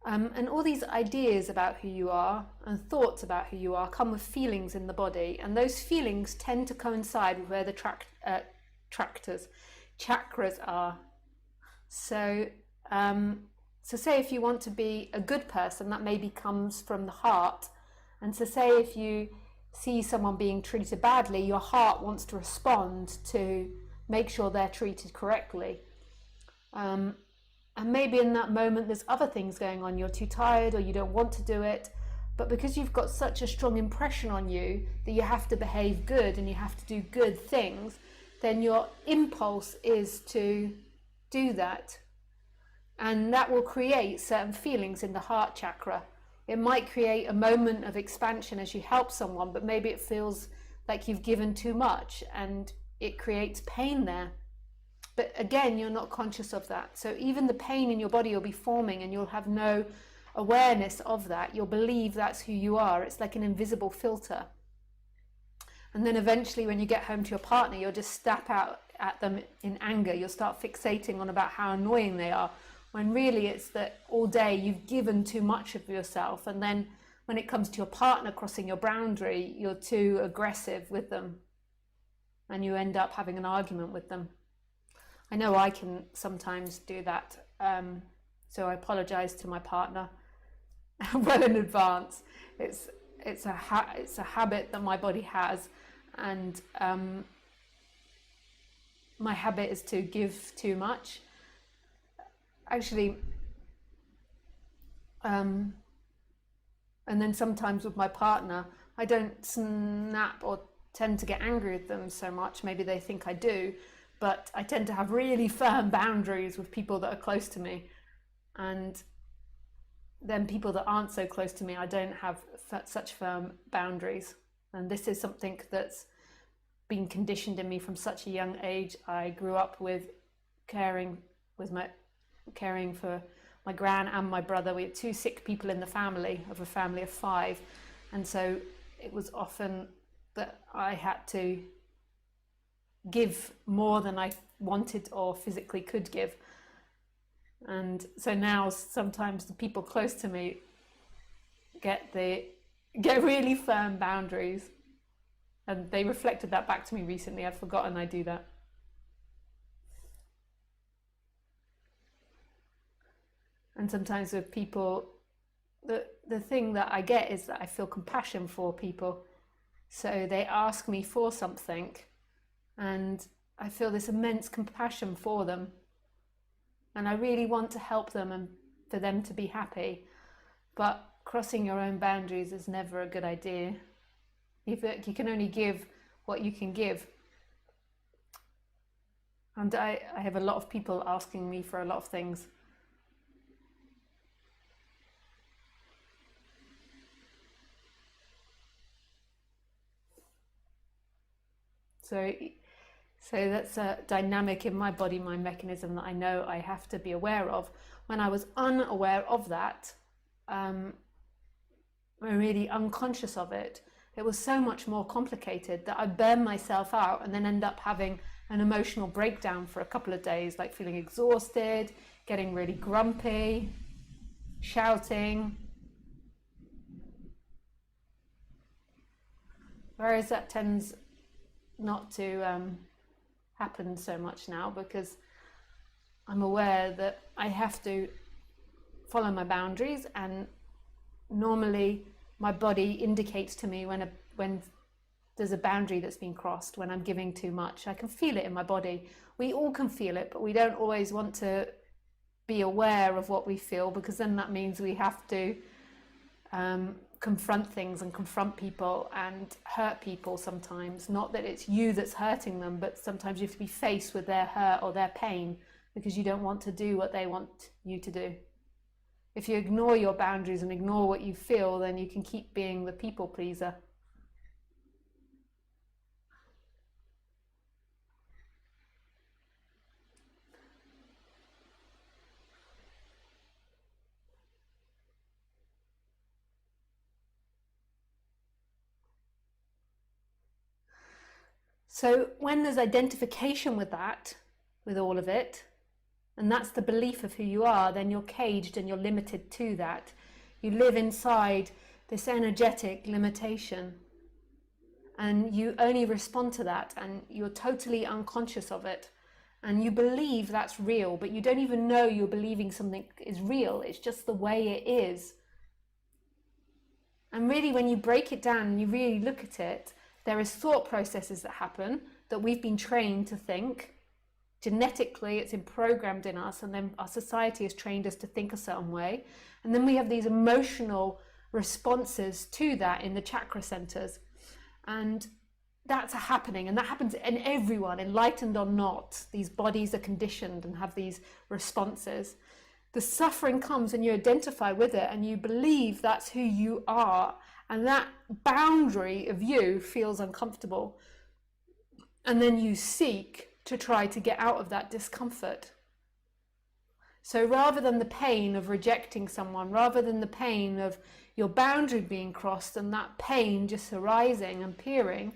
And all these ideas about who you are and thoughts about who you are come with feelings in the body, and those feelings tend to coincide with where the chakras are. So, so say if you want to be a good person, that maybe comes from the heart. And so say if you see someone being treated badly, your heart wants to respond to make sure they're treated correctly. And maybe in that moment there's other things going on. You're too tired or you don't want to do it. But because you've got such a strong impression on you that you have to behave good and you have to do good things, then your impulse is to do that. And that will create certain feelings in the heart chakra. It might create a moment of expansion as you help someone, but maybe it feels like you've given too much and it creates pain there. But again, you're not conscious of that. So even the pain in your body will be forming and you'll have no awareness of that. You'll believe that's who you are. It's like an invisible filter. And then eventually when you get home to your partner, you'll just snap out at them in anger. You'll start fixating on about how annoying they are, when really it's that all day you've given too much of yourself. And then when it comes to your partner crossing your boundary, you're too aggressive with them and you end up having an argument with them. I know I can sometimes do that, so I apologize to my partner well in advance. It's a habit that my body has, and my habit is to give too much. Actually, and then sometimes with my partner, I don't snap or tend to get angry with them so much. Maybe they think I do. But I tend to have really firm boundaries with people that are close to me. And then people that aren't so close to me, I don't have such firm boundaries. And this is something that's been conditioned in me from such a young age. I grew up with caring for my gran and my brother. We had 2 sick people in the family, of a family of 5. And so it was often that I had to give more than I wanted or physically could give. And so now sometimes the people close to me get really firm boundaries, and they reflected that back to me recently. I'd forgotten I do that. And sometimes with people, the thing that I get is that I feel compassion for people. So they ask me for something and I feel this immense compassion for them. And I really want to help them and for them to be happy. But crossing your own boundaries is never a good idea. You can only give what you can give. And I have a lot of people asking me for a lot of things. So that's a dynamic in my body, my mechanism that I know I have to be aware of. When I was unaware of that, I'm really unconscious of it, it was so much more complicated that I burn myself out and then end up having an emotional breakdown for a couple of days, like feeling exhausted, getting really grumpy, shouting. Whereas that tends not to happen so much now, because I'm aware that I have to follow my boundaries, and normally my body indicates to me when there's a boundary that's been crossed, when I'm giving too much. I can feel it in my body. We all can feel it, but we don't always want to be aware of what we feel, because then that means we have to confront things and confront people and hurt people sometimes. Not that it's you that's hurting them, but sometimes you have to be faced with their hurt or their pain because you don't want to do what they want you to do. If you ignore your boundaries and ignore what you feel, then you can keep being the people pleaser. So when there's identification with that, with all of it, and that's the belief of who you are, then you're caged and you're limited to that. You live inside this energetic limitation, and you only respond to that, and you're totally unconscious of it, and you believe that's real, but you don't even know you're believing something is real. It's just the way it is. And really, when you break it down and you really look at it, there is thought processes that happen that we've been trained to think. Genetically, it's programmed in us, and then our society has trained us to think a certain way. And then we have these emotional responses to that in the chakra centers. And that's happening, and that happens in everyone, enlightened or not. These bodies are conditioned and have these responses. The suffering comes and you identify with it, and you believe that's who you are, and that boundary of you feels uncomfortable. And then you seek to try to get out of that discomfort. So rather than the pain of rejecting someone, rather than the pain of your boundary being crossed and that pain just arising and appearing,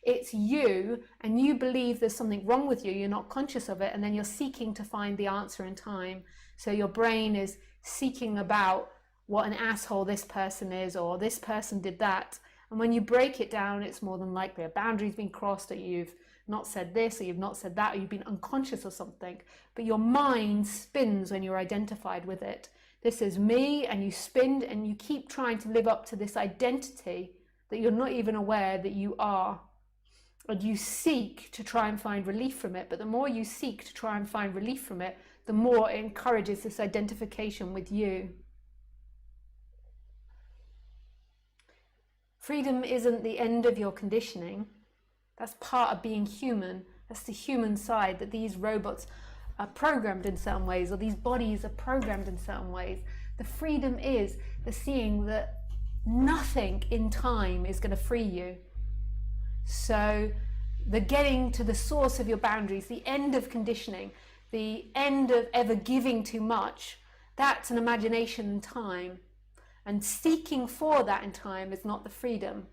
it's you, and you believe there's something wrong with you, you're not conscious of it, and then you're seeking to find the answer in time. So your brain is seeking about what an asshole this person is, or this person did that. And when you break it down, it's more than likely a boundary's been crossed, or you've not said this, or you've not said that, or you've been unconscious of something. But your mind spins when you're identified with it. This is me, and you spin, and you keep trying to live up to this identity that you're not even aware that you are. And you seek to try and find relief from it. But the more you seek to try and find relief from it, the more it encourages this identification with you. Freedom isn't the end of your conditioning. That's part of being human. That's the human side, that these robots are programmed in certain ways, or these bodies are programmed in certain ways. The freedom is the seeing that nothing in time is going to free you. So the getting to the source of your boundaries, the end of conditioning, the end of ever giving too much, that's an imagination in time. And seeking for that in time is not the freedom.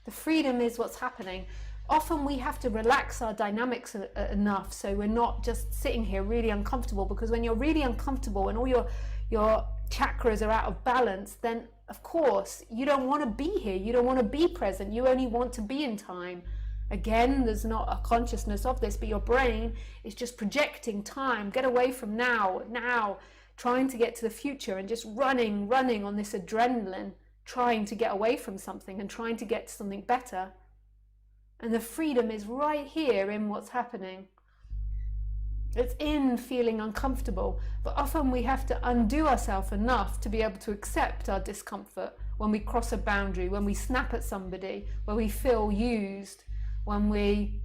The freedom is what's happening. Often we have to relax our dynamics enough so we're not just sitting here really uncomfortable, because when you're really uncomfortable and all your chakras are out of balance, then of course you don't want to be here, you don't want to be present, you only want to be in time. Again, there's not a consciousness of this, but your brain is just projecting time. Get away from now, trying to get to the future, and just running on this adrenaline, trying to get away from something and trying to get to something better. And the freedom is right here in what's happening. It's in feeling uncomfortable, but often we have to undo ourselves enough to be able to accept our discomfort when we cross a boundary, when we snap at somebody, when we feel used, when we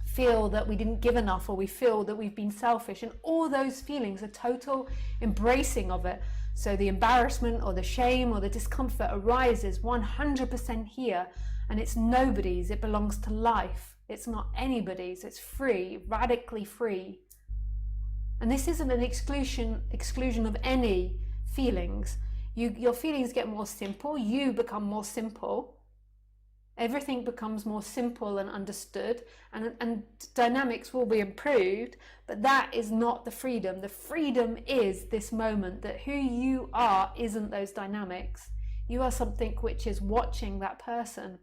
feel that we didn't give enough, or we feel that we've been selfish, and all those feelings, a total embracing of it. So the embarrassment or the shame or the discomfort arises 100% here, and it's nobody's, it belongs to life. It's not anybody's, it's free, radically free. And this isn't an exclusion of any feelings. Your feelings get more simple, you become more simple. Everything becomes more simple and understood, and dynamics will be improved, but that is not the freedom. The freedom is this moment that who you are isn't those dynamics. You are something which is watching that person,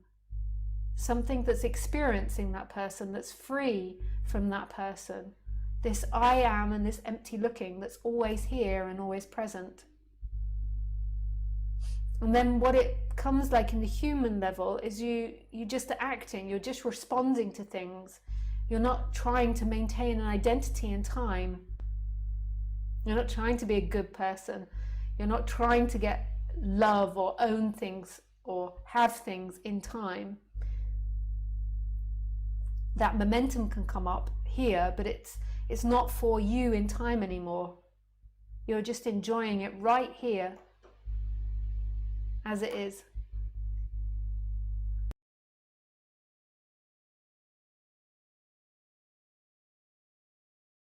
something that's experiencing that person, that's free from that person. This I am and this empty looking that's always here and always present. And then what it comes like in the human level is you just are acting, you're just responding to things. You're not trying to maintain an identity in time. You're not trying to be a good person. You're not trying to get love or own things or have things in time. That momentum can come up here, but it's not for you in time anymore. You're just enjoying it right here as it is.